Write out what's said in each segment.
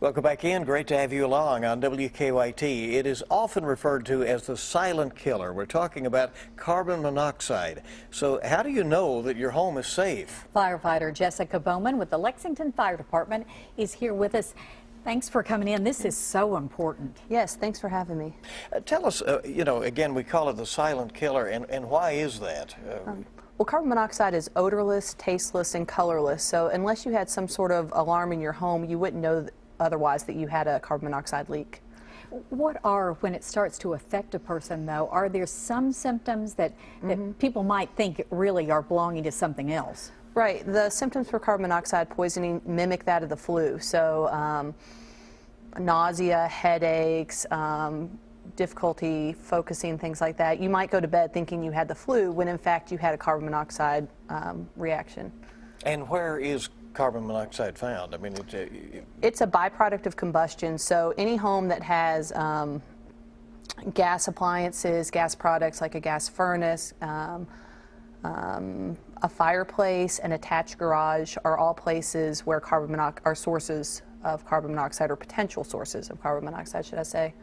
Welcome back in. Great to have you along on WKYT. It is often referred to as the silent killer. We're talking about carbon monoxide. So how do you know that your home is safe? Firefighter Jessica Bowman with the Lexington Fire Department is here with us. Thanks for coming in. This is so important. Yes, thanks for having me. Tell us, again, we call it the silent killer, and why is that? Well, carbon monoxide is odorless, tasteless, and colorless. So unless you had some sort of alarm in your home, you wouldn't know otherwise that you had a carbon monoxide leak. What are, when it starts to affect a person, though, are there some symptoms that people might think really are belonging to something else? Right. The symptoms for carbon monoxide poisoning mimic that of the flu. So nausea, headaches, difficulty focusing, things like that. You might go to bed thinking you had the flu when in fact you had a carbon monoxide reaction. And where is carbon monoxide found? I mean, it's a byproduct of combustion. So any home that has gas appliances, gas products like a gas furnace, a fireplace, an attached garage are all places where are sources of carbon monoxide, or potential sources of carbon monoxide, should I say.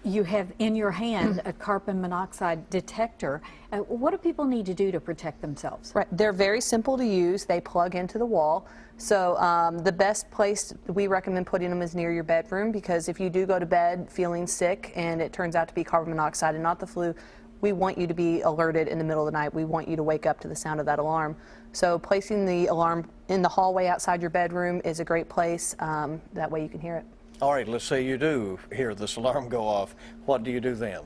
You have in your hand a carbon monoxide detector. What do people need to do to protect themselves? Right, they're very simple to use. They plug into the wall. So the best place we recommend putting them is near your bedroom, because if you do go to bed feeling sick and it turns out to be carbon monoxide and not the flu, we want you to be alerted in the middle of the night. We want you to wake up to the sound of that alarm. So placing the alarm in the hallway outside your bedroom is a great place. That way you can hear it. all right, let's say you do hear this alarm go off. What do you do then?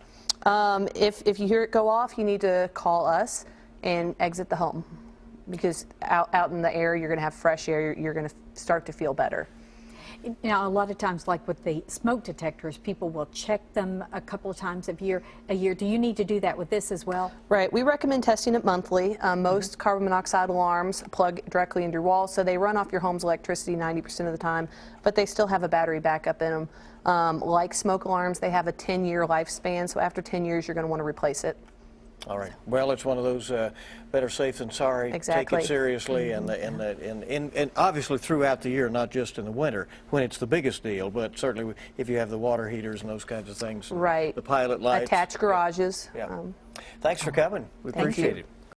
If you hear it go off, you need to call us and exit the home, because out in the air, you're going to have fresh air. You're going to start to feel better. Now, a lot of times, like with the smoke detectors, people will check them a couple of times a year. Do you need to do that with this as well? Right. We recommend testing it monthly. Most carbon monoxide alarms plug directly into your wall, so they run off your home's electricity 90% of the time, but they still have a battery backup in them. Like smoke alarms, they have a 10-year lifespan, so after 10 years, you're going to want to replace it. All right. Well, it's one of those better safe than sorry. Exactly. Take it seriously, and obviously throughout the year, not just in the winter when it's the biggest deal, but certainly if you have the water heaters and those kinds of things. Right. The pilot lights. Attached garages. Yeah. Thanks for coming. We appreciate it.